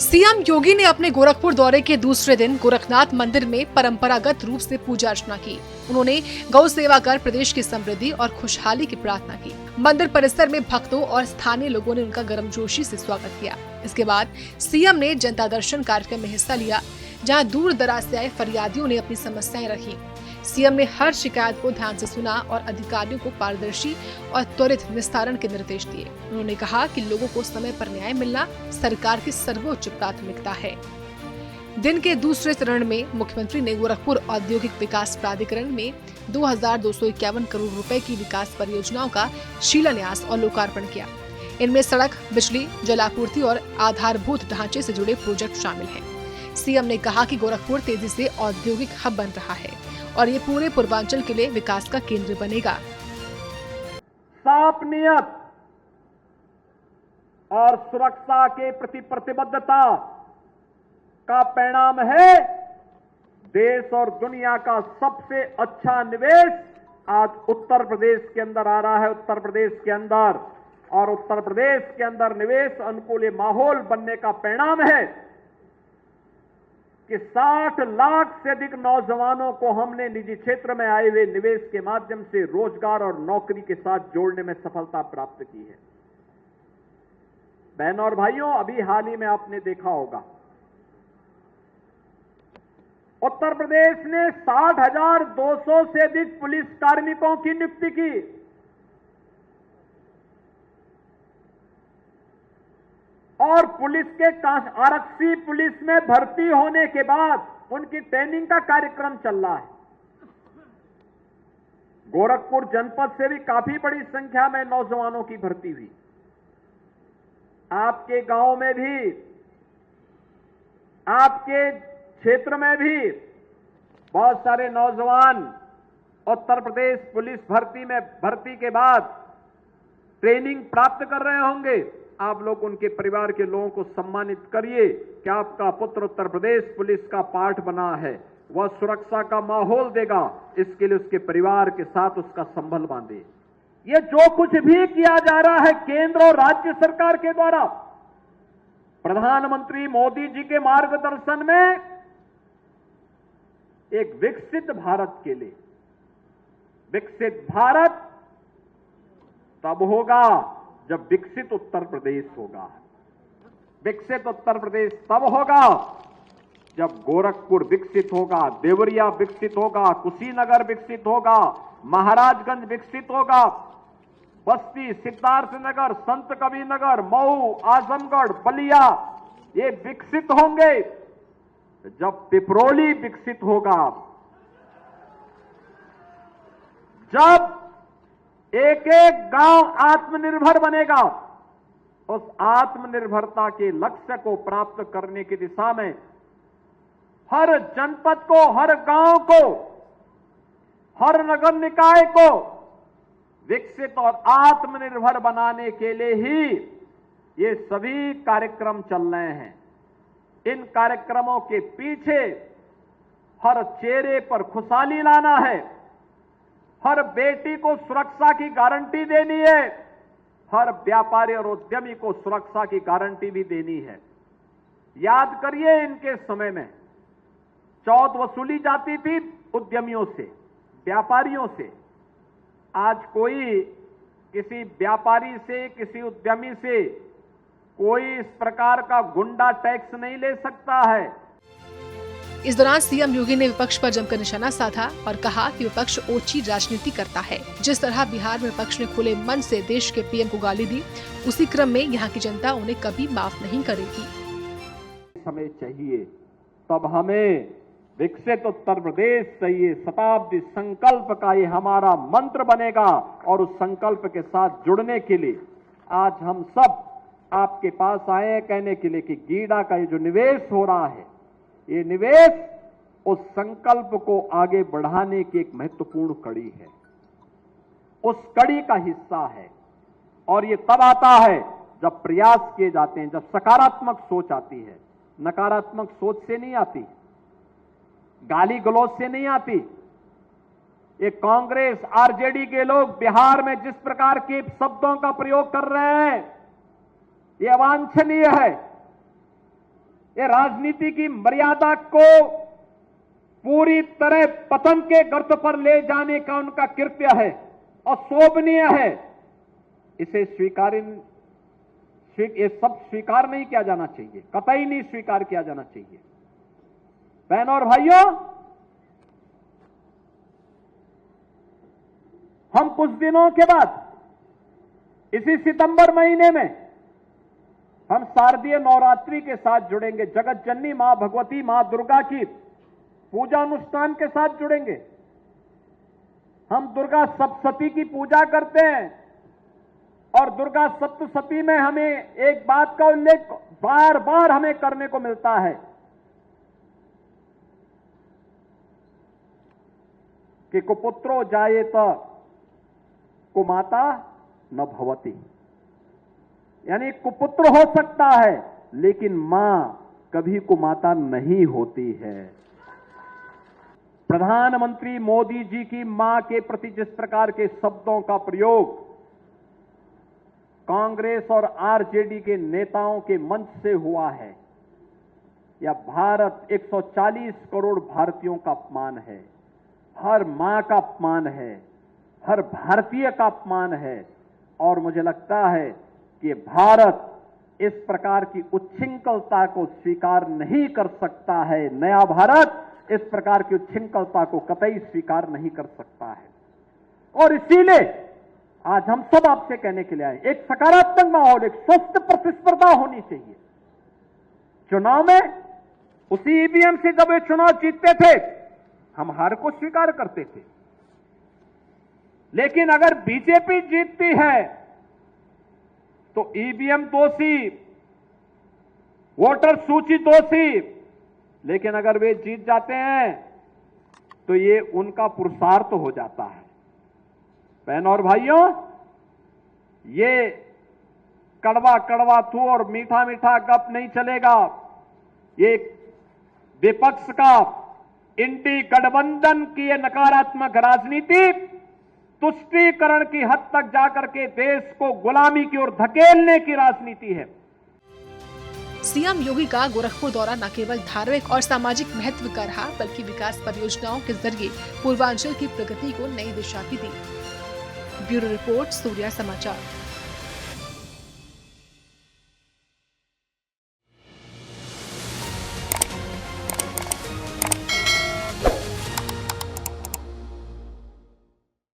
CM योगी ने अपने गोरखपुर दौरे के दूसरे दिन गोरखनाथ मंदिर में परंपरागत रूप से पूजा अर्चना की। उन्होंने गौ सेवा कर प्रदेश की समृद्धि और खुशहाली की प्रार्थना की। मंदिर परिसर में भक्तों और स्थानीय लोगों ने उनका गर्मजोशी से स्वागत किया। इसके बाद सीएम ने जनता दर्शन कार्यक्रम में हिस्सा लिया, जहां दूर दराज से आए फरियादियों ने अपनी समस्याएं रखी। सीएम ने हर शिकायत को ध्यान से सुना और अधिकारियों को पारदर्शी और त्वरित निस्तारण के निर्देश दिए। उन्होंने कहा कि लोगों को समय पर न्याय मिलना सरकार की सर्वोच्च प्राथमिकता है। दिन के दूसरे चरण में मुख्यमंत्री ने गोरखपुर औद्योगिक विकास प्राधिकरण में 2251 करोड़ रुपए की विकास परियोजनाओं का शिलान्यास और लोकार्पण किया। इनमें सड़क, बिजली, जलापूर्ति और आधारभूत ढांचे से जुड़े प्रोजेक्ट शामिल हैं। सीएम ने कहा कि गोरखपुर तेजी से औद्योगिक हब बन रहा है और ये पूरे पूर्वांचल के लिए विकास का केंद्र बनेगा। साफ नियत और सुरक्षा के प्रति प्रतिबद्धता का परिणाम है देश और दुनिया का सबसे अच्छा निवेश आज उत्तर प्रदेश के अंदर आ रहा है। उत्तर प्रदेश के अंदर और उत्तर प्रदेश के अंदर निवेश अनुकूल माहौल बनने का परिणाम है कि 60 लाख से अधिक नौजवानों को हमने निजी क्षेत्र में आए हुए निवेश के माध्यम से रोजगार और नौकरी के साथ जोड़ने में सफलता प्राप्त की है। बहनों और भाइयों, अभी हाल ही में आपने देखा होगा उत्तर प्रदेश ने 60,200 से अधिक पुलिस कार्मिकों की नियुक्ति की। और पुलिस के आरक्षी पुलिस में भर्ती होने के बाद उनकी ट्रेनिंग का कार्यक्रम चल रहा है। गोरखपुर जनपद से भी काफी बड़ी संख्या में नौजवानों की भर्ती हुई। आपके गांव में भी, आपके क्षेत्र में भी बहुत सारे नौजवान उत्तर प्रदेश पुलिस भर्ती के बाद ट्रेनिंग प्राप्त कर रहे होंगे। आप लोग उनके परिवार के लोगों को सम्मानित करिए कि आपका पुत्र उत्तर प्रदेश पुलिस का पार्ट बना है। वह सुरक्षा का माहौल देगा, इसके लिए उसके परिवार के साथ उसका संबल बांधे। ये जो कुछ भी किया जा रहा है केंद्र और राज्य सरकार के द्वारा, प्रधानमंत्री मोदी जी के मार्गदर्शन में एक विकसित भारत के लिए, विकसित भारत तब होगा जब विकसित उत्तर प्रदेश होगा। विकसित उत्तर प्रदेश तब होगा जब गोरखपुर विकसित होगा, देवरिया विकसित होगा, कुशीनगर विकसित होगा, महाराजगंज विकसित होगा, बस्ती, सिद्धार्थनगर, संत कबीरनगर, मऊ, आजमगढ़, बलिया ये विकसित होंगे। जब पिपरोली विकसित होगा, जब एक एक गांव आत्मनिर्भर बनेगा, उस आत्मनिर्भरता के लक्ष्य को प्राप्त करने की दिशा में हर जनपद को, हर गांव को, हर नगर निकाय को विकसित और आत्मनिर्भर बनाने के लिए ही ये सभी कार्यक्रम चल रहे हैं। इन कार्यक्रमों के पीछे हर चेहरे पर खुशहाली लाना है, हर बेटी को सुरक्षा की गारंटी देनी है, हर व्यापारी और उद्यमी को सुरक्षा की गारंटी भी देनी है। याद करिए, इनके समय में चौथ वसूली जाती थी उद्यमियों से, व्यापारियों से। आज कोई किसी व्यापारी से, किसी उद्यमी से कोई इस प्रकार का गुंडा टैक्स नहीं ले सकता है। इस दौरान सीएम योगी ने विपक्ष पर जमकर निशाना साधा और कहा कि विपक्ष ओछी राजनीति करता है। जिस तरह बिहार में विपक्ष ने खुले मन से देश के पीएम को गाली दी, उसी क्रम में यहाँ की जनता उन्हें कभी माफ नहीं करेगी। समय चाहिए, तब हमें विकसित उत्तर प्रदेश चाहिए। शताब्दी संकल्प का ये हमारा मंत्र बनेगा और उस संकल्प के साथ जुड़ने के लिए आज हम सब आपके पास आए हैं कहने के लिए कि गीडा का ये जो निवेश हो रहा है, ये निवेश उस संकल्प को आगे बढ़ाने की एक महत्वपूर्ण कड़ी है, उस कड़ी का हिस्सा है। और ये तब आता है जब प्रयास किए जाते हैं, जब सकारात्मक सोच आती है। नकारात्मक सोच से नहीं आती, गाली गलौज से नहीं आती। ये कांग्रेस, आरजेडी के लोग बिहार में जिस प्रकार के शब्दों का प्रयोग कर रहे हैं, ये अवांछनीय है। ये राजनीति की मर्यादा को पूरी तरह पतन के गर्त पर ले जाने का उनका कृत्य है और शोभनीय है। इसे ये सब स्वीकार नहीं किया जाना चाहिए, कतई नहीं स्वीकार किया जाना चाहिए। बहनों और भाइयों, हम कुछ दिनों के बाद इसी सितंबर महीने में हम शारदीय नवरात्रि के साथ जुड़ेंगे, जगत जननी मां भगवती मां दुर्गा की पूजा अनुष्ठान के साथ जुड़ेंगे। हम दुर्गा सप्तशती की पूजा करते हैं और दुर्गा सप्तशती में हमें एक बात का उल्लेख बार बार हमें करने को मिलता है कि कुपुत्रो जायेत कुमाता न भवति, यानी कुपुत्र हो सकता है लेकिन मां कभी कुमाता नहीं होती है। प्रधानमंत्री मोदी जी की मां के प्रति जिस प्रकार के शब्दों का प्रयोग कांग्रेस और आरजेडी के नेताओं के मंच से हुआ है, यह भारत 140 करोड़ भारतीयों का अपमान है, हर मां का अपमान है, हर भारतीय का अपमान है। और मुझे लगता है कि भारत इस प्रकार की उच्छृंखलता को स्वीकार नहीं कर सकता है। नया भारत इस प्रकार की उच्छृंखलता को कतई स्वीकार नहीं कर सकता है। और इसीलिए आज हम सब आपसे कहने के लिए आए, एक सकारात्मक माहौल, एक स्वस्थ प्रतिस्पर्धा होनी चाहिए। चुनाव में उसी ईवीएम से जब ये चुनाव जीतते थे हम हार को स्वीकार करते थे, लेकिन अगर बीजेपी जीतती है तो ईवीएम दोषी, वोटर सूची दोषी, लेकिन अगर वे जीत जाते हैं तो ये उनका पुरुषार्थ हो जाता है। बहनों और भाइयों, ये कड़वा कड़वा थू और मीठा मीठा गप नहीं चलेगा। ये विपक्ष का इंडी गठबंधन की ये नकारात्मक राजनीति तुष्टीकरण की हद तक जाकर के देश को गुलामी की ओर धकेलने की राजनीति है। सीएम योगी का गोरखपुर दौरा न केवल धार्मिक और सामाजिक महत्व का रहा, बल्कि विकास परियोजनाओं के जरिए पूर्वांचल की प्रगति को नई दिशा भी दी। ब्यूरो रिपोर्ट, सूर्या समाचार।